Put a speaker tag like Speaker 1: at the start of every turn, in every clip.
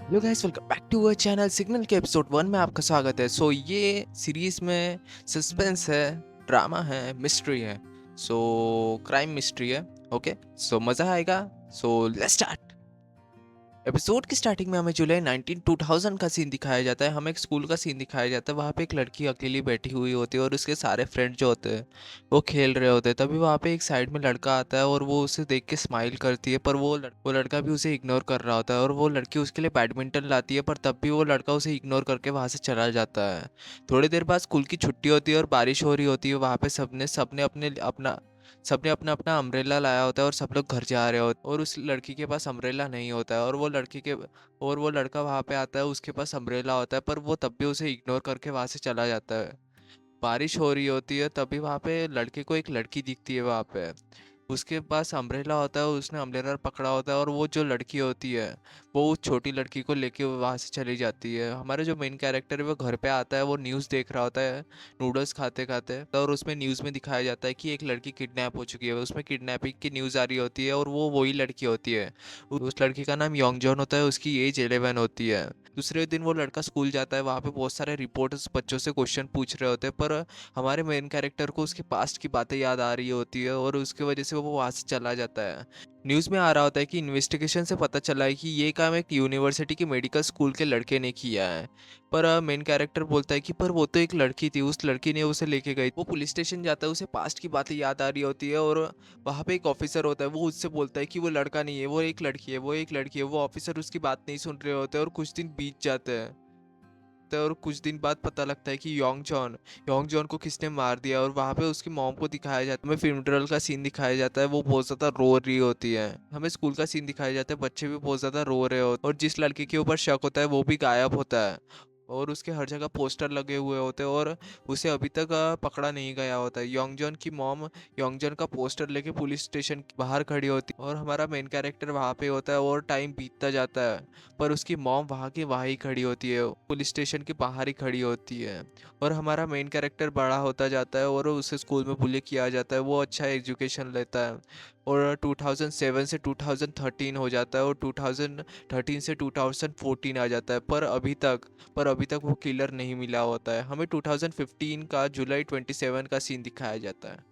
Speaker 1: Hello guys, welcome back to our channel signal के episode 1 में आपका स्वागत है। ये सीरीज में सस्पेंस है, ड्रामा है, मिस्ट्री है। क्राइम मिस्ट्री है। ओके, मज़ा आएगा। Let's start. एपिसोड की स्टार्टिंग में हमें जुलाई 19 2000 का सीन दिखाया जाता है। हमें एक स्कूल का सीन दिखाया जाता है। वहाँ पे एक लड़की अकेली बैठी हुई होती है और उसके सारे फ्रेंड जो होते हैं वो खेल रहे होते हैं। तभी वहाँ पे एक साइड में लड़का आता है और वो उसे देख के स्माइल करती है, पर वो लड़का भी उसे इग्नोर कर रहा होता है और वो लड़की उसके लिए बैडमिंटन लाती है, पर तब भी वो लड़का उसे इग्नोर करके वहाँ से चला जाता है। थोड़ी देर बाद स्कूल की छुट्टी होती है और बारिश हो रही होती है। वहाँ पे सबने अपना अपना अम्ब्रेला लाया होता है और सब लोग घर जा रहे होते हैं और उस लड़की के पास अम्ब्रेला नहीं होता है और वो लड़का वहाँ पे आता है, उसके पास अम्ब्रेला होता है, पर वो तब भी उसे इग्नोर करके वहाँ से चला जाता है। बारिश हो रही होती है, तभी वहाँ पे लड़के को एक लड़की दिखती है वहाँ पे। उसके पास अम्ब्रेला होता है, उसने अम्ब्रेला पकड़ा होता है और वो जो लड़की होती है वो उस छोटी लड़की को लेके वहाँ से चली जाती है। हमारा जो मेन कैरेक्टर है वो घर पे आता है, वो न्यूज़ देख रहा होता है नूडल्स खाते खाते, और उसमें न्यूज़ में दिखाया जाता है कि एक लड़की किडनैप हो चुकी है। उसमें किडनैपिंग की न्यूज़ आ रही होती है और वो वही लड़की होती है। उस लड़की का नाम योंग जॉन होता है, उसकी एज 11 होती है। दूसरे दिन वो लड़का स्कूल जाता है। वहाँ पे बहुत सारे रिपोर्टर्स बच्चों से क्वेश्चन पूछ रहे होते हैं, पर हमारे मेन कैरेक्टर को उसके पास्ट की बातें याद आ रही होती है और उसकी वजह से वो वहाँ से चला जाता है। न्यूज़ में आ रहा होता है कि इन्वेस्टिगेशन से पता चला है कि ये काम एक यूनिवर्सिटी के मेडिकल स्कूल के लड़के ने किया है। पर मेन कैरेक्टर बोलता है कि पर वो तो एक लड़की थी, उस लड़की ने उसे लेके गई। वो पुलिस स्टेशन जाता है, उसे पास्ट की बातें याद आ रही होती है और वहाँ पे एक ऑफिसर होता है, वो उससे बोलता है कि वो लड़का नहीं है, वो एक लड़की है, वो एक लड़की है। वो ऑफिसर उसकी बात नहीं सुन रहे होते और कुछ दिन बीत जाते हैं। है और कुछ दिन बाद पता लगता है कि योंग जॉन को किसने मार दिया और वहाँ पे उसकी मॉम को दिखाया जाता है। हमें फ्यूनरल का सीन दिखाया जाता है, वो बहुत ज़्यादा रो रही होती है। हमें स्कूल का सीन दिखाया जाता है, बच्चे भी बहुत ज़्यादा रो रहे होते हैं और जिस लड़के के ऊपर शक होता है वो भी गायब होता है और उसके हर जगह पोस्टर लगे हुए होते हैं और उसे अभी तक पकड़ा नहीं गया होता है। योंगजॉन की मॉम योंगजॉन का पोस्टर लेके पुलिस स्टेशन के बाहर खड़ी होती है और हमारा मेन कैरेक्टर वहाँ पे होता है और टाइम बीतता जाता है, पर उसकी मॉम वहाँ की वहाँ ही खड़ी होती है, पुलिस स्टेशन के बाहर ही खड़ी होती है। और हमारा मेन कैरेक्टर बड़ा होता जाता है और उसे स्कूल में बुली किया जाता है। वो अच्छा एजुकेशन लेता है और 2007 से 2013 हो जाता है और 2013 से 2014 आ जाता है, पर अभी तक वो किलर नहीं मिला होता है। हमें 2015 का जुलाई 27 का सीन दिखाया जाता है।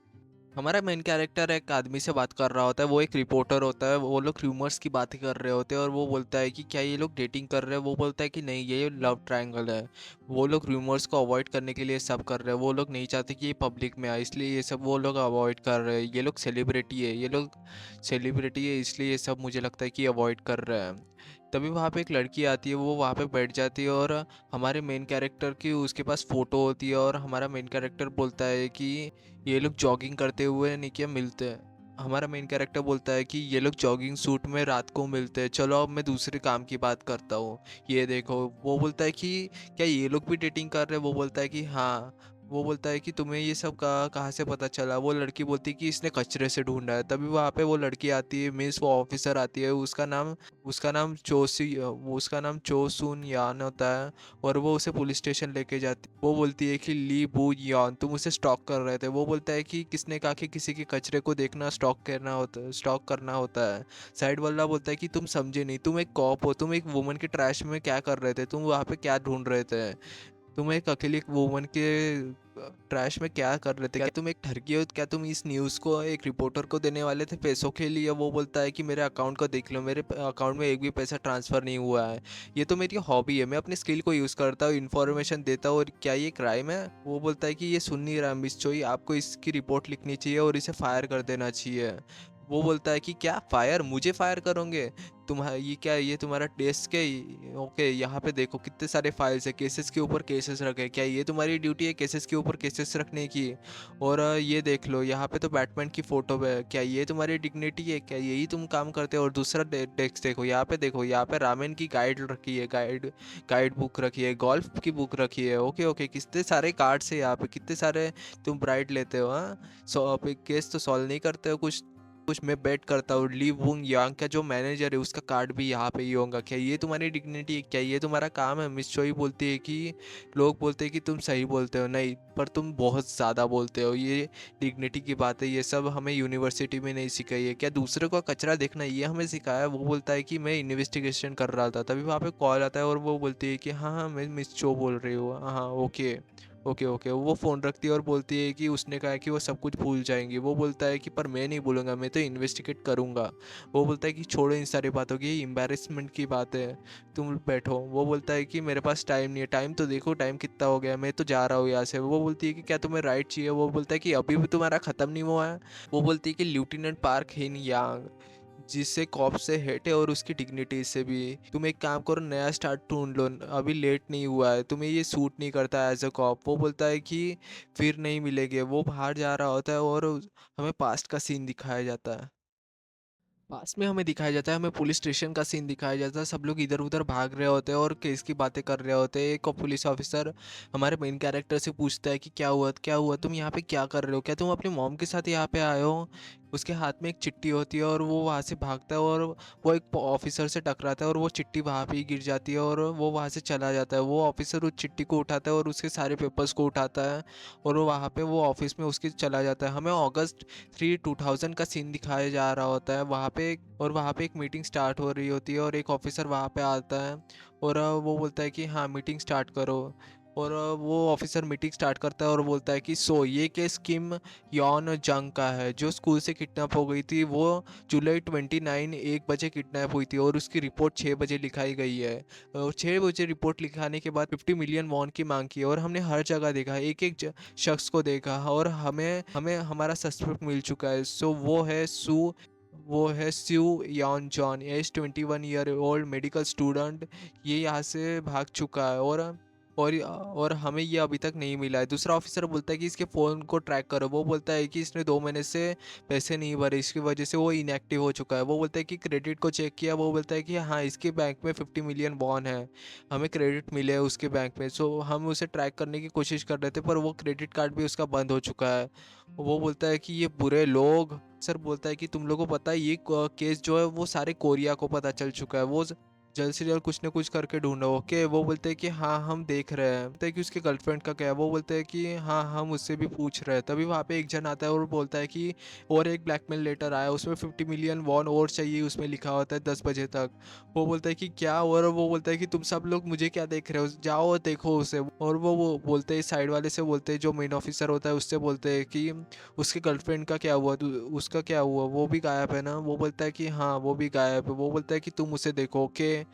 Speaker 1: हमारा मेन कैरेक्टर एक आदमी से बात कर रहा होता है, वो एक रिपोर्टर होता है। वो लोग र्यूमर्स की बातें कर रहे होते हैं और वो बोलता है कि क्या ये लोग डेटिंग कर रहे हैं। वो बोलता है कि नहीं, ये लव ट्रायंगल है। वो लोग र्यूमर्स को अवॉइड करने के लिए सब कर रहे हैं। वो लोग नहीं चाहते कि ये पब्लिक में आए, इसलिए ये सब वो लोग अवॉइड कर रहे हैं। ये लोग सेलिब्रिटी है, इसलिए ये सब मुझे लगता है कि अवॉइड कर रहे हैं। तभी वहाँ पे एक लड़की आती है, वो वहाँ पे बैठ जाती है और हमारे मेन कैरेक्टर की उसके पास फ़ोटो होती है और हमारा मेन कैरेक्टर बोलता है कि ये लोग जॉगिंग करते हुए नहीं क्या मिलते हैं। हमारा मेन कैरेक्टर बोलता है कि ये लोग जॉगिंग सूट में रात को मिलते हैं, चलो अब मैं दूसरे काम की बात करता हूँ। ये देखो, वो बोलता है कि क्या ये लोग भी डेटिंग कर रहे हैं। वो बोलता है कि हाँ। वो बोलता है कि तुम्हें ये सब कहाँ से पता चला। वो लड़की बोलती है कि इसने कचरे से ढूंढा है। तभी वहाँ पे वो लड़की आती है, मीन्स वो ऑफिसर आती है। उसका नाम चो सुन यान होता है और वो उसे पुलिस स्टेशन लेके जाती। वो बोलती है कि ली बू यान, तुम उसे स्टॉक कर रहे थे। वो बोलता है कि किसने कहा कि किसी के कचरे को देखना स्टॉक करना होता है। साइड वाला बोलता है कि तुम समझे नहीं, तुम एक कॉप हो, तुम एक वुमन के ट्रैश में क्या कर रहे थे, तुम वहाँ पे क्या ढूंढ रहे थे, तुम एक अकेली वुमन के ट्रैश में क्या कर रहे थे, क्या तुम एक ठगी हो, क्या तुम इस न्यूज़ को एक रिपोर्टर को देने वाले थे पैसों के लिए। वो बोलता है कि मेरे अकाउंट को देख लो, मेरे अकाउंट में एक भी पैसा ट्रांसफ़र नहीं हुआ है। ये तो मेरी हॉबी है, मैं अपनी स्किल को यूज़ करता हूँ, इन्फॉर्मेशन देता हूँ, और क्या ये क्राइम है। वो बोलता है कि ये सुन नहीं रहा मिस चोई, आपको इसकी रिपोर्ट लिखनी चाहिए और इसे फायर कर देना चाहिए। वो बोलता है कि क्या फायर, मुझे फायर करोगे, ये तुम्हारा डेस्क है। ओके, यहाँ पे देखो कितने सारे फाइल्स है, केसेस के ऊपर केसेस रखे, क्या ये तुम्हारी ड्यूटी है केसेस के ऊपर केसेस रखने की। और ये देख लो, यहाँ पे तो बैटमैन की फोटो है, क्या ये तुम्हारी डिग्निटी है, क्या यही तुम काम करते हो। और दूसरा डेस्क देखो, यहाँ पे रामेन की गाइड रखी है, गाइड बुक रखी है, गोल्फ की बुक रखी है। ओके ओके, कितने सारे कार्ड्स है यहाँ पे, कितने सारे तुम ब्राइट लेते हो। हाँ, सो केस तो सॉल्व नहीं करते हो कुछ। कुछ मैं बेट करता हूँ ली वुंग यांग का जो मैनेजर है उसका कार्ड भी यहाँ पे ही होगा। क्या ये तुम्हारी डिग्निटी है? क्या ये तुम्हारा काम है? मिस चोई बोलती है कि लोग बोलते हैं कि तुम सही बोलते हो, नहीं पर तुम बहुत ज़्यादा बोलते हो, ये डिग्निटी की बात है, ये सब हमें यूनिवर्सिटी में नहीं सिखाई है। क्या दूसरे का कचरा देखना ये हमें सिखाया है? वो बोलता है कि मैं इन्वेस्टिगेशन कर रहा था। तभी वहाँ पे कॉल आता है और वो बोलती है कि हाँ हाँ मैं मिस चो बोल रही हूँ, हाँ ओके ओके ओके। वो फ़ोन रखती है और बोलती है कि उसने कहा है कि वो सब कुछ भूल जाएंगी। वो बोलता है कि पर मैं नहीं भूलूंगा, मैं तो इन्वेस्टिगेट करूंगा। वो बोलता है कि छोड़ो इन सारी बातों की, ये एम्बेरसमेंट की बात है, तुम बैठो। वो बोलता है कि मेरे पास टाइम नहीं है। टाइम तो देखो टाइम कितना हो गया, मैं तो जा रहा हूँ यहाँ से। वो बोलती है कि क्या तुम्हें राइट चाहिए? वो बोलता है कि अभी भी तुम्हारा ख़त्म नहीं हुआ है। वो बोलती है कि लेफ्टिनेंट पार्क हिन यांग जिससे कॉप से हेट है और उसकी डिग्निटी से भी, तुम एक काम करो नया स्टार्ट ढूंढ लो, अभी लेट नहीं हुआ है, तुम्हें ये सूट नहीं करता एज अ कॉप। वो बोलता है कि फिर नहीं मिलेंगे। वो बाहर जा रहा होता है और हमें पास्ट का सीन दिखाया जाता है। पास में हमें दिखाया जाता है, हमें पुलिस स्टेशन का सीन दिखाया जाता है। सब लोग इधर उधर भाग रहे होते हैं और केस की बातें कर रहे होते हैं। एक पुलिस ऑफिसर हमारे मेन कैरेक्टर से पूछता है कि क्या हुआ, तुम यहाँ पे क्या कर रहे हो? क्या तुम अपनी मॉम के साथ यहाँ पे आए हो? उसके हाथ में एक चिट्ठी होती है और वो वहाँ से भागता है और वो एक ऑफिसर से टकराता है और वो चिट्ठी वहाँ पे ही गिर जाती है और वो वहाँ से चला जाता है। वो ऑफिसर उस चिट्ठी को उठाता है और उसके सारे पेपर्स को उठाता है और वो वहाँ पे वो ऑफिस में उसके चला जाता है। हमें अगस्त 3, 2000 का सीन दिखाया जा रहा होता है वहाँ पे। और वहाँ पे एक मीटिंग स्टार्ट हो रही होती है और एक ऑफिसर वहाँ पे आता है और वो बोलता है कि हाँ मीटिंग स्टार्ट करो। और वो ऑफिसर मीटिंग स्टार्ट करता है और बोलता है कि ये केस किम यॉन जंग का है जो स्कूल से किडनैप हो गई थी। वो जुलाई 29 1 बजे किडनैप हुई थी और उसकी रिपोर्ट 6 बजे लिखाई गई है। और 6 बजे रिपोर्ट लिखाने के बाद 50 मिलियन वॉन की मांग की और हमने हर जगह देखा, एक एक शख्स को देखा और हमें हमें हमारा सस्पेक्ट मिल चुका है। वो है Seo Yeon Jeon, age 21 year old medical student. ये यहाँ से भाग चुका है और हमें ये अभी तक नहीं मिला है। दूसरा ऑफिसर बोलता है कि इसके फ़ोन को ट्रैक करो। वो बोलता है कि इसने 2 महीने से पैसे नहीं भरे, इसकी वजह से वो इनएक्टिव हो चुका है। वो बोलता है कि क्रेडिट को चेक किया। वो बोलता है कि हाँ इसके बैंक में 50 मिलियन बॉन्ड है, हमें क्रेडिट मिले है उसके बैंक में। सो हम उसे ट्रैक करने की कोशिश कर रहे थे पर वो क्रेडिट कार्ड भी उसका बंद हो चुका है। वो बोलता है कि ये बुरे लोग। सर बोलता है कि तुम लोगों को पता है ये केस जो है वो सारे कोरिया को पता चल चुका है, वो जल्द से जल्द कुछ ना कुछ करके ढूंढो। ओके। वो बोलते हैं कि हाँ हम देख रहे हैं। बोलते हैं कि उसके गर्लफ्रेंड का क्या है? वो बोलते हैं कि हाँ हम उससे भी पूछ रहे हैं। तभी वहाँ पे एक जन आता है और बोलता है कि और एक ब्लैकमेल लेटर आया, उसमें 50 मिलियन वॉन और चाहिए, उसमें लिखा होता है 10 बजे तक। वो बोलता है कि क्या? और वो बोलता है कि तुम सब लोग मुझे क्या देख रहे हो, जाओ और देखो उसे। और वो बोलते हैं साइड वाले से, बोलते हैं जो मेन ऑफिसर होता है उससे, बोलते हैं कि उसके गर्लफ्रेंड का क्या हुआ, उसका क्या हुआ, वो भी गायब है ना? वो बोलता है कि हाँ वो भी गायब है। वो बोलता है कि तुम उसे देखो। ओके।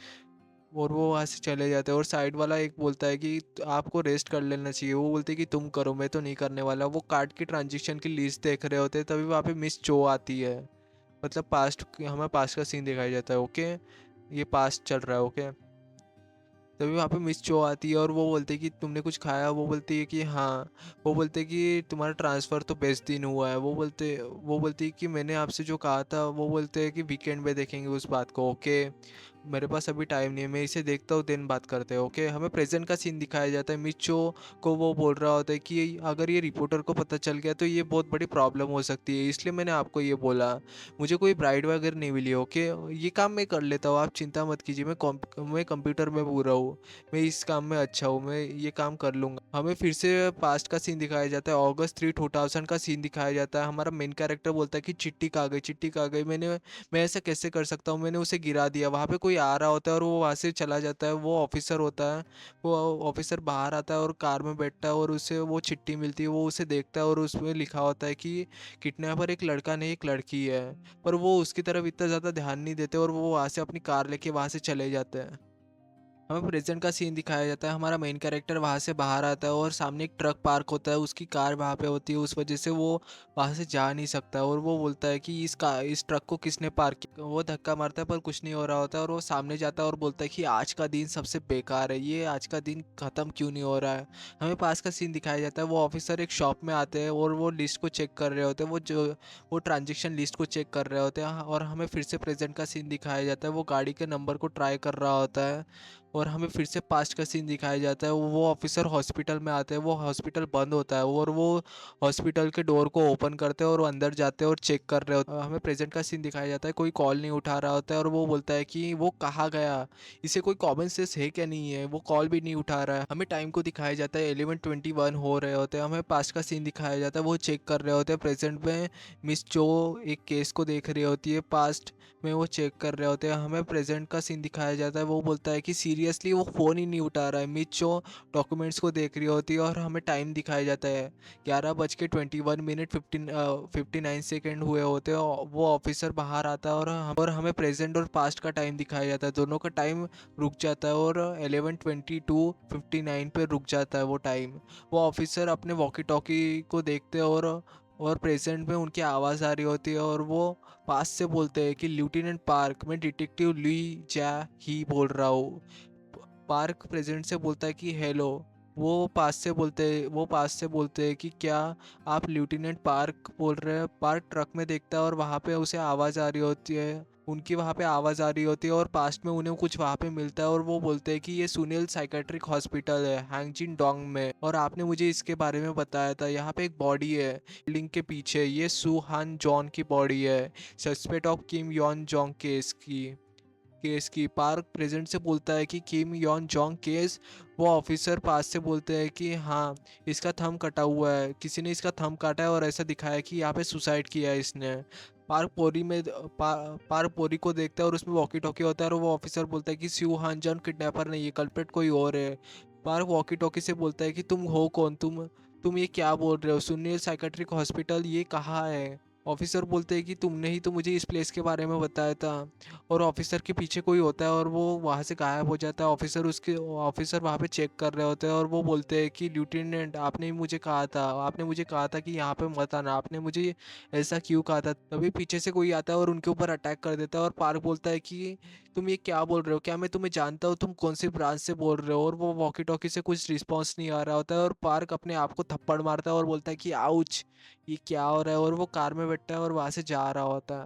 Speaker 1: और वो वहाँ से चले जाते हैं और साइड वाला एक बोलता है कि आपको रेस्ट कर लेना चाहिए। वो बोलते हैं कि तुम करो, मैं तो नहीं करने वाला। वो कार्ड की ट्रांजेक्शन की लिस्ट देख रहे होते हैं। तभी वहाँ पे मिस चो आती है। मतलब हमें पास्ट का सीन दिखाया जाता है। ओके। ये पास्ट चल रहा है। ओके। तभी वहाँ पे मिस चो आती है और वो बोलते हैं कि तुमने कुछ खाया? वो बोलती है कि हाँ। वो बोलते हैं कि तुम्हारा ट्रांसफ़र तो 20 दिन हुआ है। वो बोलती है कि मैंने आपसे जो कहा था। वो बोलते हैं कि वीकेंड में देखेंगे उस बात को। ओके। मेरे पास अभी टाइम नहीं है, मैं इसे देखता हूँ दिन बात करते हैं। ओके। हमें प्रेजेंट का सीन दिखाया जाता है। मिचो को वो बोल रहा होता है कि अगर ये रिपोर्टर को पता चल गया तो ये बहुत बड़ी प्रॉब्लम हो सकती है, इसलिए मैंने आपको ये बोला। मुझे कोई ब्राइड वगैरह नहीं मिली। ओके। ये काम मैं कर लेता हूँ, आप चिंता मत कीजिए। मैं कंप्यूटर में पूरा हूँ, मैं इस काम में अच्छा हूँ, मैं ये काम कर लूँगा। हमें फिर से पास्ट का सीन दिखाया जाता है। अगस्त 3, 2000 का सीन दिखाया जाता है। हमारा मेन कैरेक्टर बोलता है कि चिट्ठी कहाँ गई, चिट्ठी कहाँ गई? मैं ऐसा कैसे कर सकता हूँ, मैंने उसे गिरा दिया। वहाँ पे कोई आ रहा होता है और वो वहाँ से चला जाता है। वो ऑफिसर होता है। वो ऑफिसर बाहर आता है और कार में बैठता है और उसे वो चिट्ठी मिलती है। वो उसे देखता है और उसमें लिखा होता है कि किडनैपर एक लड़का नहीं एक लड़की है। पर वो उसकी तरफ इतना ज़्यादा ध्यान नहीं देते और वो वहाँ से अपनी कार लेके वहाँ से चले जाते हैं। हमें प्रेजेंट का सीन दिखाया जाता है। हमारा मेन कैरेक्टर वहाँ से बाहर आता है और सामने एक ट्रक पार्क होता है, उसकी कार वहाँ पे होती है, उस वजह से वो वहाँ से जा नहीं सकता। और वो बोलता है कि इस ट्रक को किसने पार्क किया? वो धक्का मारता है पर कुछ नहीं हो रहा होता है और वो सामने जाता है और बोलता है कि आज का दिन सबसे बेकार है, ये आज का दिन ख़त्म क्यों नहीं हो रहा है? हमें पास का सीन दिखाया जाता है। वो ऑफिसर एक शॉप में आते हैं और वो लिस्ट को चेक कर रहे होते हैं, वो ट्रांजेक्शन लिस्ट को चेक कर रहे होते हैं। और हमें फिर से प्रेजेंट का सीन दिखाया जाता है। वो गाड़ी के नंबर को ट्राई कर रहा होता है और हमें फिर से पास्ट का सीन दिखाया जाता है। वो ऑफिसर हॉस्पिटल में आते हैं, वो हॉस्पिटल बंद होता है और वो हॉस्पिटल के डोर को ओपन करते हैं और वो अंदर जाते हैं और चेक कर रहे होते हैं। हमें प्रेजेंट का सीन दिखाया जाता है, कोई कॉल नहीं उठा रहा होता है और वो बोलता है कि वो कहाँ गया, इसे कोई कॉमन सेंस है क्या, नहीं है, वो कॉल भी नहीं उठा रहा है। हमें टाइम को दिखाया जाता है, 11:21 हो रहे होते हैं। हमें पास्ट का सीन दिखाया जाता है, वो चेक कर रहे होते हैं। प्रेजेंट में मिस जो एक केस को देख रही होती है, पास्ट में वो चेक कर रहे होते हैं। हमें प्रेजेंट का सीन दिखाया जाता है, वो बोलता है कि सीरियसली वो फ़ोन ही नहीं उठा रहा है। मिचो डॉक्यूमेंट्स को देख रही होती है और हमें टाइम दिखाया जाता है, 11:21 59 हुए होते हैं। वो ऑफिसर बाहर आता है और हमें प्रेजेंट और पास्ट का टाइम दिखाया जाता है, दोनों का टाइम रुक जाता है और 11:22:59 पे रुक जाता है वो टाइम। वो ऑफिसर अपने वॉकी टॉकी को देखते हैं और प्रेजेंट में उनकी आवाज़ आ रही होती है और वो पास से बोलते हैं कि लेफ्टिनेंट पार्क, मैं डिटेक्टिव ली जा ही बोल रहा हूँ। पार्क प्रेजेंट से बोलता है कि हेलो। वो पास से बोलते हैं कि क्या आप लेफ्टिनेंट पार्क बोल रहे हैं। पार्क ट्रक में देखता है और वहाँ पे उसे आवाज़ आ रही होती है, उनकी वहाँ पे आवाज़ आ रही होती है और पास्ट में उन्हें कुछ वहाँ पे मिलता है और वो बोलते हैं कि ये सुनील साइकेट्रिक हॉस्पिटल है हैंगजिन डोंग में, और आपने मुझे इसके बारे में बताया था। यहाँ पे एक बॉडी है बिल्डिंग के पीछे, ये सू हान जॉन की बॉडी है, suspect of Kim Yon Jong case की। पार्क प्रेजेंट से बोलता है कि किम यॉन जोंग केस। वो ऑफिसर पास से बोलते हैं कि हाँ, इसका थंब कटा हुआ है, किसी ने इसका थंब काटा है और ऐसा दिखाया कि यहाँ पे सुसाइड किया है इसने। पार्क पोरी को देखता है और उसमें वॉकी टॉकी होता है और वो ऑफिसर बोलता है कि स्यू हान जॉन किडनैपर नहीं है, कल्प्रिट कोई और है। पार्क वॉकी टॉकी से बोलता है कि तुम हो कौन, तुम ये क्या बोल रहे हो, सुनील साइकेट्रिक हॉस्पिटल ये कहाँ है। ऑफिसर बोलते हैं कि तुमने ही तो मुझे इस प्लेस के बारे में बताया था। और ऑफिसर के पीछे कोई होता है और वो वहाँ से गायब हो जाता है। ऑफिसर वहाँ पे चेक कर रहे होते हैं और वो बोलते हैं कि लेफ्टिनेंट, आपने मुझे कहा था कि यहाँ पे मत आना, आपने मुझे ऐसा क्यों कहा था। तभी पीछे से कोई आता है और उनके ऊपर अटैक कर देता है और पार्क बोलता है कि तुम ये क्या बोल रहे हो, क्या मैं तुम्हें जानता हूँ, तुम कौन सी ब्रांच से बोल रहे हो। और वो वॉकी टॉकी से कुछ रिस्पॉन्स नहीं आ रहा होता है और पार्क अपने आप को थप्पड़ मारता है और बोलता है कि आउच, ये क्या हो रहा है। और वो कार में बैठा है और वहां से जा रहा होता है,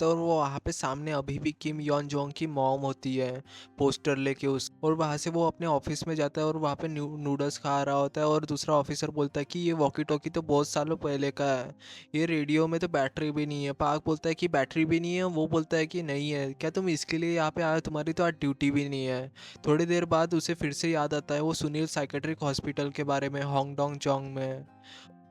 Speaker 1: और वो वहां पे सामने अभी भी किम यॉन जोंग की मॉम होती है, पोस्टर लेके उस, और वहां से वो अपने ऑफिस में जाता है और वहां पे नूडल्स खा रहा होता है। और दूसरा ऑफिसर बोलता है कि ये वॉकी टॉकी तो बहुत सालों पहले का है, ये रेडियो में तो बैटरी भी नहीं है। पार्क बोलता है कि बैटरी भी नहीं है, वो बोलता है कि नहीं है, क्या तुम इसके लिए यहाँ पे आए हो, तुम्हारी तो आज ड्यूटी भी नहीं है। थोड़ी देर बाद उसे फिर से याद आता है वो सुनील साइकेट्रिक हॉस्पिटल के बारे में, होंगडोंग जोंग में।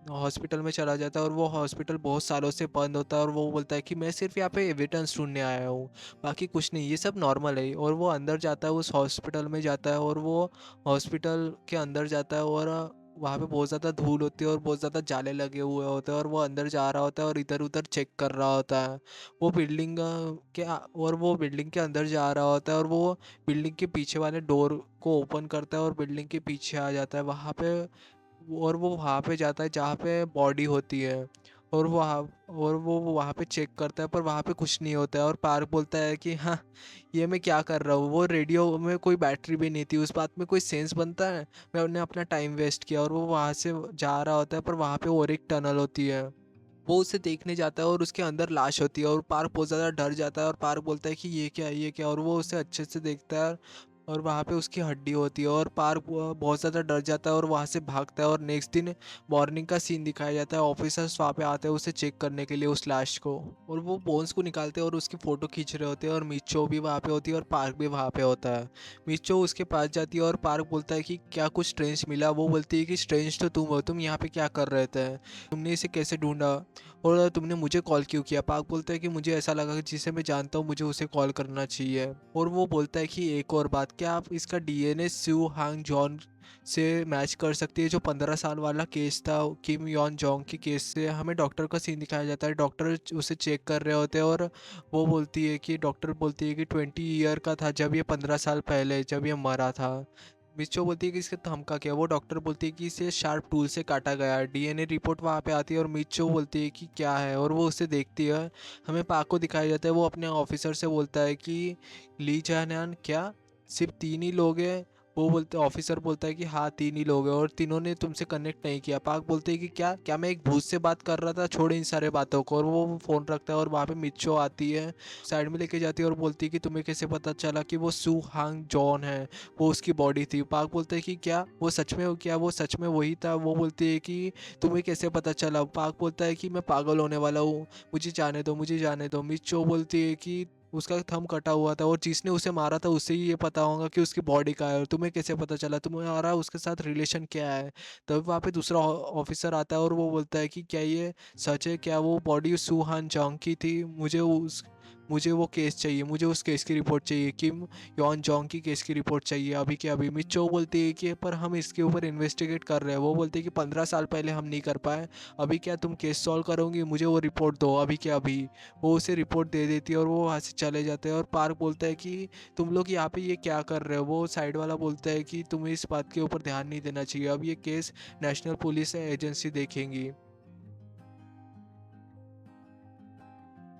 Speaker 1: हॉस्पिटल में चला जाता है और वो हॉस्पिटल बहुत सालों से बंद होता है और वो बोलता है कि मैं सिर्फ यहाँ पे एविडेंस ढूंढने आया हूँ, बाकी कुछ नहीं, ये सब नॉर्मल है। और वो अंदर जाता है, उस हॉस्पिटल में जाता है और वो हॉस्पिटल के अंदर जाता है और वहाँ पे बहुत ज़्यादा धूल होती है और बहुत ज़्यादा जाले लगे हुए होते हैं और वो अंदर जा रहा होता है और इधर उधर चेक कर रहा होता है। वो बिल्डिंग के अंदर जा रहा होता है और वो बिल्डिंग के पीछे वाले डोर को ओपन करता है और बिल्डिंग के पीछे आ जाता है वहाँ पे। और वो वहाँ पे जाता है जहाँ पे बॉडी होती है और वो वहाँ पे चेक करता है पर वहाँ पे कुछ नहीं होता है। और पार्क बोलता है कि हाँ, ये मैं क्या कर रहा हूँ, वो रेडियो में कोई बैटरी भी नहीं थी, उस बात में कोई सेंस बनता है, मैंने अपना टाइम वेस्ट किया। और वो वहाँ से जा रहा होता है पर वहाँ पे और एक टनल होती है, वो उसे देखने जाता है और उसके अंदर लाश होती है और पार्क बहुत ज़्यादा डर जाता है और पार्क बोलता है कि ये क्या, और वो उसे अच्छे से देखता है और वहाँ पे उसकी हड्डी होती है और पार्क बहुत ज़्यादा डर जाता है और वहाँ से भागता है। और नेक्स्ट दिन मॉर्निंग का सीन दिखाया जाता है, ऑफिसर्स वहाँ पे आते हैं उसे चेक करने के लिए उस लाश को, और वो बोन्स को निकालते हैं और उसकी फ़ोटो खींच रहे होते हैं। और मिचो भी वहाँ पे होती है और पार्क भी वहाँ पे होता है। मिचो उसके पास जाती है और पार्क बोलता है कि क्या कुछ स्ट्रेंज मिला। वो बोलती है कि स्ट्रेंज तो तुम हो, तुम यहाँ पे क्या कर रहे थे, तुमने इसे कैसे ढूंढा और तुमने मुझे कॉल क्यों किया। पार्क बोलता है कि मुझे ऐसा लगा कि जिसे मैं जानता हूँ मुझे उसे कॉल करना चाहिए। और वो बोलता है कि एक और बात, क्या आप इसका डीएनए स्यू हांग जॉन से मैच कर सकती है, जो 15 साल वाला केस था किम यॉन जोंग के केस से। हमें डॉक्टर का सीन दिखाया जाता है, डॉक्टर उसे चेक कर रहे होते हैं और डॉक्टर बोलती है कि 20 ईयर का था जब ये 15 साल पहले जब ये मरा था। मिस्चो बोलती है कि इसके धमका क्या, वो डॉक्टर बोलती है कि इसे शार्प टूल से काटा गया है। डीएनए रिपोर्ट वहाँ पे आती है और मिच्चो बोलती है कि क्या है, और वो उसे देखती है। हमें पाक को दिखाया जाता है, वो अपने ऑफिसर से बोलता है कि ली चाहनान क्या सिर्फ 3 ही लोग हैं,
Speaker 2: वो बोलते ऑफिसर बोलता है कि हाँ 3 ही लोग हैं और तीनों ने तुमसे कनेक्ट नहीं किया। पार्क बोलते हैं कि क्या क्या मैं एक भूत से बात कर रहा था, छोड़ इन सारे बातों को। और वो फ़ोन रखता है और वहाँ पे मिच्चो आती है, साइड में लेके जाती है और बोलती है कि तुम्हें कैसे पता चला कि वो सू हांग जॉन है, वो उसकी बॉडी थी। पार्क बोलता है कि क्या वो सच में, क्या वो सच में वही था? वो बोलती है कि तुम्हें कैसे पता चला? पार्क बोलता है कि मैं पागल होने वाला हूँ, मुझे जाने दो, मुझे जाने दो। मिच्चो बोलती है कि उसका थंब कटा हुआ था और जिसने उसे मारा था उसे ही ये पता होगा कि उसकी बॉडी कहाँ है, और तुम्हें कैसे पता चला? तुम्हारा उसके साथ रिलेशन क्या है? तब वहाँ पे दूसरा ऑफिसर आता है और वो बोलता है कि क्या ये सच है? क्या वो बॉडी सुहान जोंग की थी? मुझे वो केस चाहिए, मुझे उस केस की रिपोर्ट चाहिए, किम यॉन जोंग की केस की रिपोर्ट चाहिए अभी के अभी। मिच्चो बोलती है कि पर हम इसके ऊपर इन्वेस्टिगेट कर रहे हैं। वो बोलते हैं कि 15 साल पहले हम नहीं कर पाए, अभी क्या तुम केस सॉल्व करोगी? मुझे वो रिपोर्ट दो अभी के अभी। वो उसे रिपोर्ट दे देती है और वो वहाँ से चले जाते हैं। और पार्क बोलता है कि तुम लोग यहाँ पे ये क्या कर रहे हो? वो साइड वाला बोलता है कि तुम्हें इस बात के ऊपर ध्यान नहीं देना चाहिए, अब ये केस नेशनल पुलिस एजेंसी देखेंगी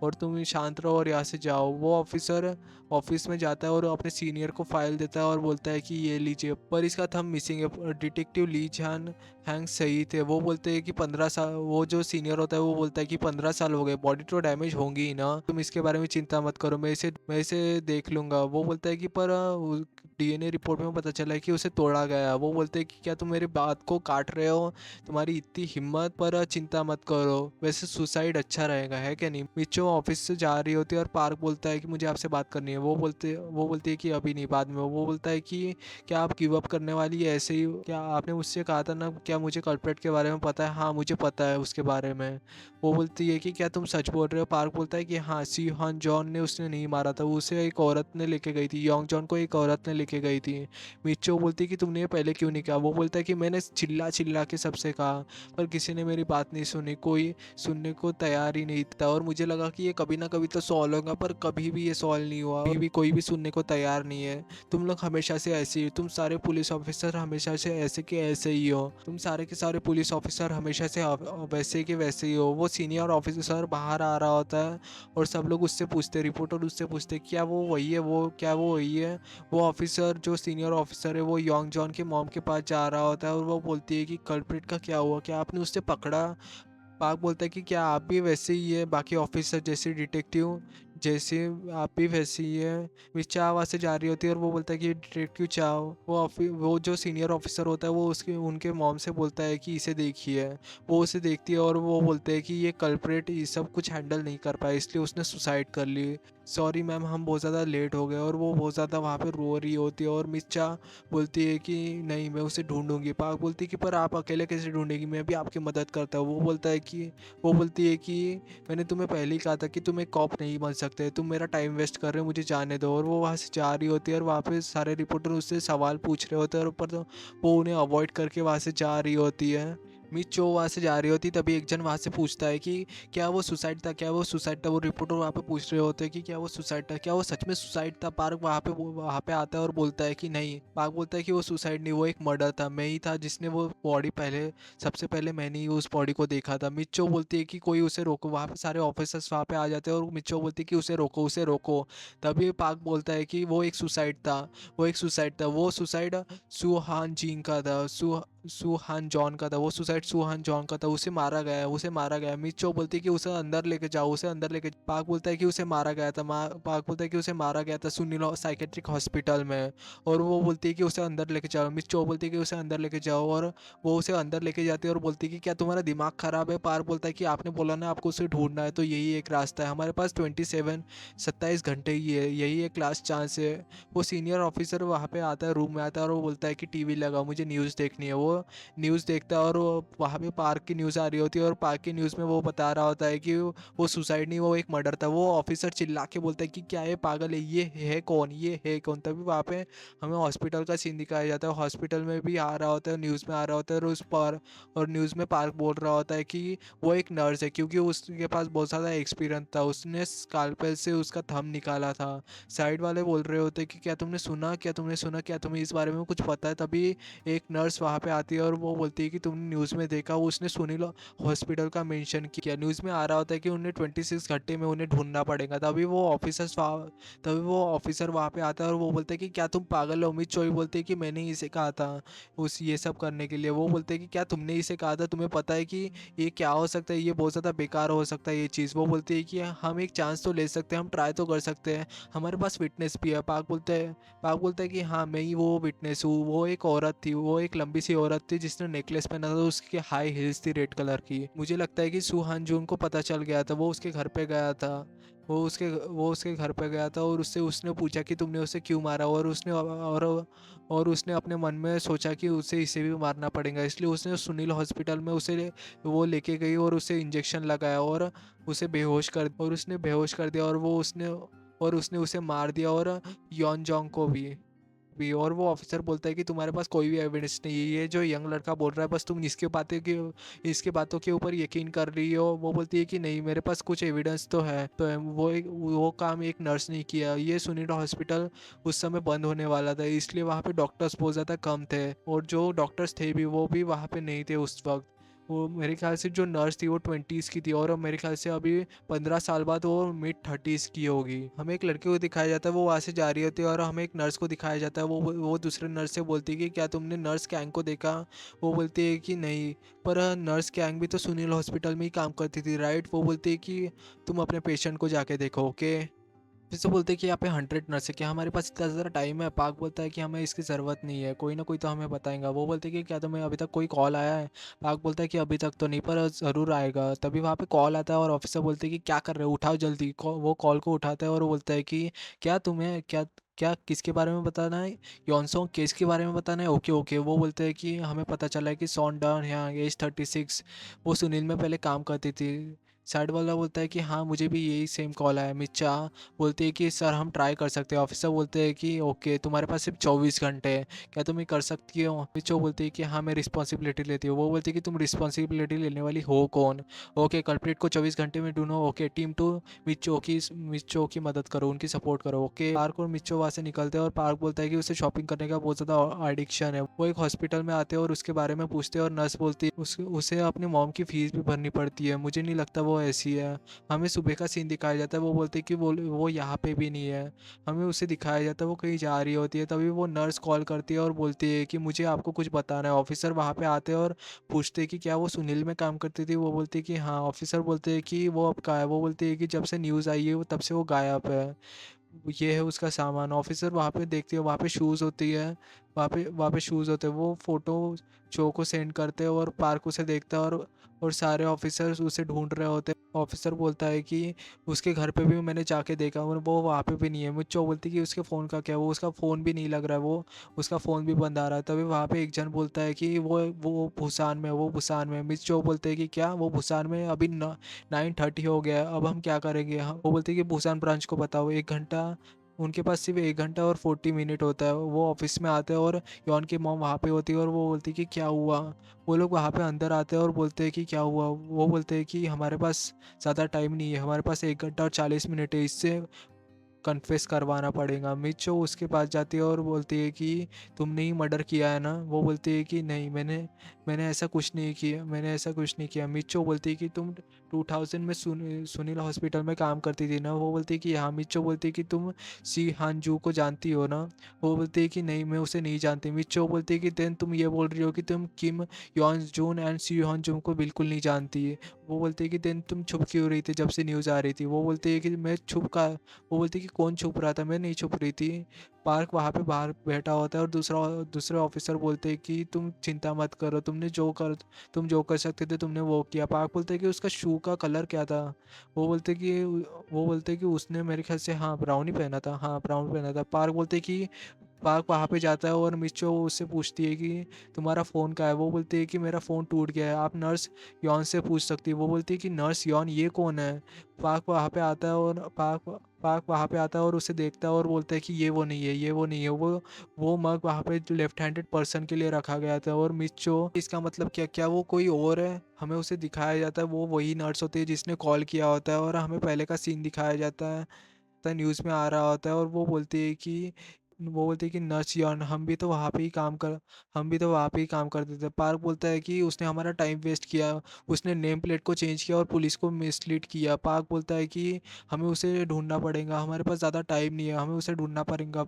Speaker 2: और तुम शांत रहो और यहाँ से जाओ। वो ऑफिसर ऑफिस में जाता है और अपने सीनियर को फाइल देता है और बोलता है कि ये लीजिए, पर इसका थंब मिसिंग है। डिटेक्टिव ली जान हैंग सही थे। वो बोलते हैं कि 15 साल, वो जो सीनियर होता है वो बोलता है कि 15 साल हो गए, बॉडी तो डैमेज होंगी ही ना, तुम इसके बारे में चिंता मत करो, मैं इसे देख लूंगा। वो बोलता है कि पर डीएनए रिपोर्ट में पता चला है कि उसे तोड़ा गया है। वो बोलते हैं कि क्या तुम मेरी बात को काट रहे हो? तुम्हारी इतनी हिम्मत, पर चिंता मत करो, वैसे सुसाइड अच्छा रहेगा, है क्या नहीं? मिचो ऑफिस से जा रही होती है और पार्क बोलता है कि मुझे आपसे बात करनी है। वो बोलती है कि अभी नहीं, बाद में। वो बोलता है कि क्या आप गिव अप करने वाली है ऐसे ही? क्या आपने मुझसे कहा था ना, क्या मुझे कल्प्रेट के बारे में पता है? हाँ मुझे पता है उसके बारे में। वो बोलती है कि क्या तुम सच बोल रहे हो? पार्क बोलता है कि हाँ, सी हान जॉन ने उसने नहीं मारा था, उसे एक औरत ने लेके गई थी, योंग जॉन को एक औरत ने लेके गई थी। मिच्चो बोलती है कि तुमने ये पहले क्यों नहीं कहा? वो बोलता है कि मैंने चिल्ला चिल्ला के सबसे कहा, पर किसी ने मेरी बात नहीं सुनी, कोई सुनने को तैयार ही नहीं था। और मुझे लगा कि ये कभी ना कभी तो सॉल्व होगा, पर कभी भी ये सॉल्व नहीं हुआ, अभी भी कोई भी सुनने को तैयार नहीं है। तुम लोग हमेशा से ऐसे ही, तुम सारे पुलिस ऑफिसर हमेशा से ऐसे के ऐसे ही हो, तुम सारे के सारे पुलिस ऑफिसर हमेशा से वैसे के वैसे ही हो। वो सीनियर ऑफिसर बाहर आ रहा होता है और सब लोग उससे पूछते, रिपोर्टर उससे पूछते क्या वो वही है, वो क्या वो वही है? वो ऑफिसर, जो सीनियर ऑफिसर है, वो यॉन्ग जॉन के मॉम के पास जा रहा होता है और वो बोलती है कि कल्प्रिट का क्या हुआ, क्या आपने उससे पकड़ा? पार्क बोलता है कि क्या आप भी वैसे ही है, बाकी ऑफिसर जैसे, डिटेक्टिव जैसे, आप भी वैसे ही है? मिस चाव वहाँ से जा रही होती है और वो बोलता है कि डिटेक्टिव चाव, वो जो सीनियर ऑफिसर होता है वो उसके उनके मॉम से बोलता है कि इसे देखिए। वो उसे देखती है और वो बोलते हैं कि ये कल्प्रेट ये सब कुछ हैंडल नहीं कर पाया, इसलिए उसने सुसाइड कर ली। सॉरी मैम, हम बहुत ज़्यादा लेट हो गए। और वो बहुत ज़्यादा वहाँ पे रो रही होती है और मिस चा बोलती है कि नहीं, मैं उसे ढूंढूंगी। पार्क बोलती है कि पर आप अकेले कैसे ढूंढेगी, मैं भी आपकी मदद करता हूँ। वो बोलती है कि मैंने तुम्हें पहले ही कहा था कि तुम एक कॉप नहीं बन सकते, तुम मेरा टाइम वेस्ट कर रहे हो, मुझे जाने दो। और वो वहाँ से जा रही होती है और वहाँ पे सारे रिपोर्टर उससे सवाल पूछ रहे होते हैं और ऊपर तो वो उन्हें अवॉइड करके वहाँ से जा रही होती है। मिस चो वहाँ से जा रही होती, तभी एक जन वहाँ से पूछता है कि क्या वो सुसाइड था, क्या वो सुसाइड था? वो रिपोर्टर वहाँ पे पूछ रहे होते हैं कि क्या वो सुसाइड था, क्या वो सच में सुसाइड था? पार्क वहाँ पे आता है और बोलता है कि नहीं। पार्क बोलता है कि वो सुसाइड नहीं, वो एक मर्डर था, मैं ही था जिसने वो बॉडी पहले, सबसे पहले मैंने ही उस बॉडी को देखा था। मिच्चो बोलती है कि कोई उसे रोको, वहाँ पे सारे ऑफिसर्स वहाँ पे आ जाते हैं और मिच्चो बोलती है कि उसे रोको, उसे रोको। तभी पार्क बोलता है कि वो एक सुसाइड था, वो एक सुसाइड था, वो सुसाइड सुहान जिंग का था, सुहान जॉन का था, वो सुसाइड सुहान जॉन का था, उसे मारा गया है, उसे मारा गया है। मिच्चो बोलती है कि उसे अंदर लेके जाओ, उसे अंदर लेके। पार्क बोलता है कि उसे मारा गया था, पार्क बोलता है कि उसे मारा गया था सुनील साइकेट्रिक हॉस्पिटल में। और वो बोलती है कि उसे अंदर लेके जाओ, मिच्चो बोलती है कि उसे अंदर लेके जाओ। और वो उसे अंदर लेके जाती है और बोलती है कि क्या तुम्हारा दिमाग खराब है? पार बोलता है कि आपने बोला ना आपको उसे ढूंढना है, तो यही एक रास्ता है, हमारे पास 27 घंटे ही है, यही एक लास्ट चांस है। वो सीनियर ऑफिसर वहाँ पे आता है, रूम में आता है और वो बोलता है कि टीवी लगाओ, मुझे न्यूज़ देखनी है। वो न्यूज़ देखता है और वहाँ पे पार्क की न्यूज़ आ रही होती है और पार्क की न्यूज़ में वो बता रहा होता है कि वो सुसाइड नहीं, वो एक मर्डर था। वो ऑफिसर चिल्ला के बोलता है कि क्या ये पागल है, ये है कौन, ये है कौन? तभी वहाँ पे हमें हॉस्पिटल का सीन दिखाया जाता है, हॉस्पिटल में भी आ रहा होता है, न्यूज़ में आ रहा होता है। और न्यूज़ में पार्क बोल रहा होता है कि वो एक नर्स है, क्योंकि उसके पास बहुत ज़्यादा एक्सपीरियंस था, उसने स्कालपेल से उसका थंब निकाला था। साइड वाले बोल रहे होते कि क्या तुमने सुना, क्या तुमने सुना, क्या तुम्हें इस बारे में कुछ पता है? तभी एक नर्स वहाँ पे आती है और वो बोलती है कि तुमने न्यूज़ में देखा, वो उसने सुनील हॉस्पिटल का मेंशन किया। न्यूज़ में आ रहा होता है कि उन्हें 26 घंटे में उन्हें ढूँढना पड़ेगा। तभी वो ऑफ़िसर वहाँ पे आता है और वो बोलता है कि क्या तुम पागल हो? अमित चोई बोलते हैं कि मैंने ही इसे कहा था उस ये सब करने के लिए। वो बोलते हैं कि क्या तुमने इसे कहा था? तुम्हें पता है कि ये क्या हो सकता है? ये बहुत ज़्यादा बेकार हो सकता है ये चीज़। वो बोलती है कि हम एक चांस तो ले सकते हैं, हम ट्राई तो कर सकते हैं। हमारे पास विटनेस भी है। पाक बोलता है कि हाँ, मैं ही वो विटनेस हूँ। वो एक औरत थी, वो एक लंबी सी औरत थी जिसने नेकलेस पहना था, उसकी हाई हील्स थी रेड कलर की। मुझे लगता है कि सू हान जून को पता चल गया था, वो उसके घर पे गया था। वो उसके घर पे गया था और उससे उसने पूछा कि तुमने उसे क्यों मारा, और उसने अपने मन में सोचा कि उसे इसे भी मारना पड़ेगा, इसलिए उसने सुनील हॉस्पिटल में उसे वो लेके गई और उसे इंजेक्शन लगाया और उसने बेहोश कर दिया और उसने उसे मार दिया, और यॉन जोंग को भी। और वो ऑफिसर बोलता है कि तुम्हारे पास कोई भी एविडेंस नहीं है, ये जो यंग लड़का बोल रहा है बस तुम इसके बातों के ऊपर यकीन कर रही हो। वो बोलती है कि नहीं, मेरे पास कुछ एविडेंस तो है। वो काम एक नर्स ने किया। ये सुनीता हॉस्पिटल उस समय बंद होने वाला था, इसलिए वहाँ पे डॉक्टर्स बहुत ज़्यादा कम थे, और जो डॉक्टर्स थे भी वो भी वहाँ पे नहीं थे उस वक्त। वो मेरे ख्याल से जो नर्स थी वो 20s की थी, और मेरे ख्याल से अभी 15 साल बाद वो मिड 30s की होगी। हमें एक लड़के को दिखाया जाता है, वो वहाँ से जा रही होती है, और हमें एक नर्स को दिखाया जाता है। वो दूसरे नर्स से बोलती है कि क्या तुमने नर्स कैंग को देखा? वो बोलती है कि नहीं, पर नर्स कैंग भी तो सुनील हॉस्पिटल में ही काम करती थी, राइट? वो बोलती है कि तुम अपने पेशेंट को जाके देखो, ओके? फिर से बोलते हैं कि यहाँ पे 100 नर्स है, क्या हमारे पास इतना ज़्यादा टाइम है? पाक बोलता है कि हमें इसकी ज़रूरत नहीं है, कोई ना कोई तो हमें बताएगा। वो बोलते हैं कि क्या तुम्हें अभी तक कोई कॉल आया है? पाक बोलता है कि अभी तक तो नहीं, पर ज़रूर आएगा। तभी वहाँ पे कॉल आता है और ऑफिसर बोलते हैं कि क्या कर रहे हो, उठाओ जल्दी। वो कॉल को उठाता है और वो बोलता है कि क्या तुम्हें क्या क्या किसके बारे में बताना है? यॉनसोंग केस के बारे में बताना है? Okay okay. वो बोलते हैं कि हमें पता चला है कि सॉन डन, यहाँ एज 36, वो सुनील में पहले काम करती थी। साइड वाला बोलता है कि हाँ, मुझे भी यही सेम कॉल आया। मिर्चा बोलती है कि सर हम ट्राई कर सकते हैं। ऑफिसर बोलते हैं कि ओके, तुम्हारे पास सिर्फ 24 घंटे हैं, क्या तुम ये कर सकती हो? मिर्चो बोलती है कि हाँ, मैं रिस्पॉन्सिबिलिटी लेती हूँ। वो बोलती है कि तुम रिस्पॉन्सिबिलिटी लेने वाली हो कौन? ओके, कल्प्रिट को 24 घंटे में ढूंढो। ओके, टीम 2 मिर्चो की मदद करो, उनकी सपोर्ट करो। ओके, पार्क और मिर्चो वहाँ से निकलते हैं और पार्क बोलता है कि उसे शॉपिंग करने का बहुत ज़्यादा एडिक्शन है। वो एक हॉस्पिटल में आते हैं और उसके बारे में पूछते हैं, और नर्स बोलती है उसे अपनी मॉम की फीस भी भरनी पड़ती है। मुझे नहीं लगता वो ऐसी है। हमें सुबह का सीन दिखाया जाता है। वो बोलते हैं कि वो यहाँ पे भी नहीं है। हमें उसे दिखाया जाता है वो कहीं जा रही होती है, तभी वो नर्स कॉल करती है और बोलती है कि मुझे आपको कुछ बताना है। ऑफिसर वहाँ पे आते हैं और पूछते हैं कि क्या वो सुनील में काम करती थी? वो बोलती है कि हाँ। ऑफिसर बोलते हैं कि वो अब कहाँ है? वो बोलती है कि जब से न्यूज़ आई है वो तब से वो गायब है, ये है उसका सामान। ऑफिसर वहाँ पे देखती है, वहाँ पे शूज़ होती है, वहाँ पे शूज़ होते हैं। वो फ़ोटो चो को सेंड करते हैं और पार्क उसे देखता है, और सारे ऑफिसर्स उसे ढूंढ रहे होते हैं। ऑफिसर बोलता है कि उसके घर पे भी मैंने जाके देखा और वो वहाँ पे भी नहीं है। मुझे बोलती है कि उसके फ़ोन का क्या? वो उसका फ़ोन भी नहीं लग रहा है, वो उसका फ़ोन भी बंद आ रहा है। तभी वहाँ पे एक जन बोलता है कि वो बुसान में है, वो बुसान में है। मिस चो बोलते हैं कि क्या वो बुसान में है? अभी 9:30 हो गया है, अब हम क्या करेंगे? वो बोलते हैं कि बुसान ब्रांच को बताओ। 1 घंटा, उनके पास सिर्फ 1 घंटा और 40 मिनट होता है। वो ऑफिस में आते हैं और यॉन की मॉम वहाँ पे होती है और वो बोलती है कि क्या हुआ? वो लोग वहाँ पे अंदर आते हैं और बोलते हैं कि क्या हुआ? वो बोलते हैं कि हमारे पास ज़्यादा टाइम नहीं है, हमारे पास 1 घंटा और 40 मिनट है, इससे कन्फेस करवाना पड़ेगा। मिचो उसके पास जाती है और बोलती है कि तुमने ही मर्डर किया है ना? वो बोलती है कि नहीं, मैंने ऐसा कुछ नहीं किया, मैंने ऐसा कुछ नहीं किया। मिचो बोलती है कि तुम 2000 में सुनील हॉस्पिटल में काम करती थी ना? वो बोलती है कि हाँ। मिचो बोलती है कि तुम सी हानजू को जानती हो ना? वो बोलती है कि नहीं, मैं उसे नहीं जानती। मिचो बोलती है कि देन तुम ये बोल रही हो कि तुम Kim Yeon Jun and Si Yeon Jun को बिल्कुल नहीं जानती। वो बोलती है कि देन तुम छुप क्यों रही थी जब से न्यूज़ आ रही थी? वो बोलती है कि मैं छुप का वो बोलती है कि कौन छुप रहा था? मैं नहीं छुप रही थी। पार्क वहाँ पे बाहर बैठा होता है और दूसरे ऑफिसर बोलते हैं कि तुम चिंता मत करो, तुम जो कर सकते थे तुमने वो किया। पार्क बोलते हैं कि उसका शू का कलर क्या था? वो बोलते कि वो बोलते कि उसने मेरे ख्याल से हाँ ब्राउन ही पहना था, हाँ ब्राउन पहना था। पार्क वहाँ पे जाता है और मिचो उससे पूछती है कि तुम्हारा फ़ोन कहाँ है? वो बोलती है कि मेरा फ़ोन टूट गया है, आप नर्स यॉन से पूछ सकती है। वो बोलती है कि नर्स यॉन ये कौन है? पार्क वहाँ पे आता है और पार्क वहाँ पे आता है और उसे देखता है और बोलता है कि ये वो नहीं है, ये वो नहीं है। वो मग वहाँ पे लेफ्ट हैंडेड पर्सन के लिए रखा गया था। और मिचो इसका मतलब क्या क्या वो कोई और है? हमें उसे दिखाया जाता है वो वही नर्स होती है जिसने कॉल किया होता है, और हमें पहले का सीन दिखाया जाता है न्यूज़ में आ रहा होता है, और वो बोलती है कि वो बोलती है कि नर्स यॉन हम भी तो वहाँ पे ही काम करते थे। पार्क बोलता है कि उसने हमारा टाइम वेस्ट किया, उसने नेम प्लेट को चेंज किया और पुलिस को मिसलीड किया। पार्क बोलता है कि हमें उसे ढूँढना पड़ेगा, हमारे पास ज़्यादा टाइम नहीं है, हमें उसे ढूँढना पड़ेगा।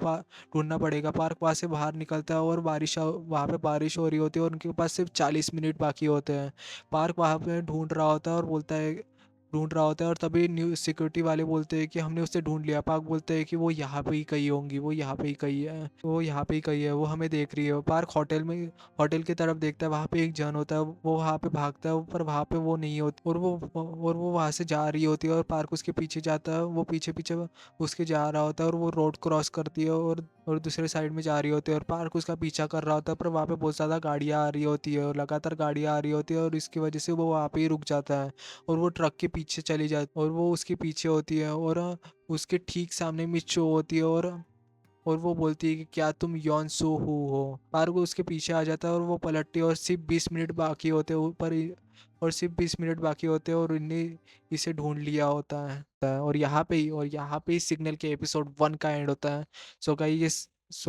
Speaker 2: पार्क वहाँ से बाहर निकलता है और वहाँ पे बारिश हो रही होती है और उनके पास सिर्फ 40 मिनट बाकी होते हैं। पार्क वहाँ पे ढूंढ रहा होता है और तभी न्यू सिक्योरिटी वाले बोलते हैं कि हमने उसे ढूंढ लिया। पार्क बोलते हैं कि वो यहाँ पे ही कहीं होंगी, वो यहाँ पे ही कहीं है, वो हमें देख रही है। पार्क होटल की तरफ देखता है, वहाँ पे एक जन होता है, वो वहाँ पे भागता है पर वहाँ पे वो नहीं होती और वो वहाँ से जा रही होती है और पार्क उसके पीछे जाता है। वो पीछे पीछे उसके जा रहा होता है और वो रोड क्रॉस करती है और दूसरे साइड में जा रही होती है और पार्क उसका पीछा कर रहा होता है। पर वहाँ पे बहुत ज़्यादा गाड़ियाँ आ रही होती है और लगातार गाड़ियाँ आ रही होती है और इसकी वजह से वो वहाँ पे ही रुक जाता है और वो ट्रक के पीछे चली जाती और वो उसके पीछे होती है और उसके ठीक सामने मिचो होती है और वो बोलती है कि क्या तुम यॉन सो हू हो। पार्क उसके पीछे आ जाता है और वो पलटती है और सिर्फ 20 मिनट बाकी होते हैं और सिर्फ 20 मिनट बाकी होते हैं और इन्हें इसे ढूंढ लिया होता है और यहाँ पे ही सिग्नल के एपिसोड 1 का एंड होता है। सो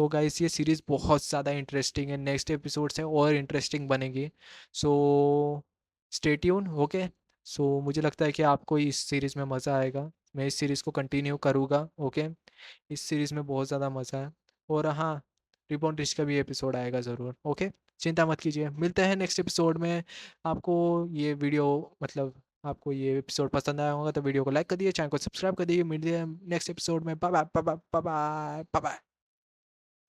Speaker 2: गाइस ये सीरीज़ बहुत ज़्यादा इंटरेस्टिंग है, नेक्स्ट एपिसोड से और इंटरेस्टिंग बनेगी। So stay tuned, okay. So मुझे लगता है कि आपको इस सीरीज़ में मज़ा आएगा, मैं इस सीरीज़ को कंटिन्यू करूँगा, ओके। इस सीरीज़ में बहुत ज़्यादा मज़ा है और हाँ, रिबॉर्न रिच का भी एपिसोड आएगा ज़रूर, ओके। चिंता मत कीजिए, मिलते हैं नेक्स्ट एपिसोड में। आपको ये वीडियो मतलब आपको ये एपिसोड पसंद आया होगा तो वीडियो को लाइक कर दिए, चैनल को सब्सक्राइब कर दिए। मिलते हैं नेक्स्ट एपिसोड में। Bye bye bye bye bye bye bye.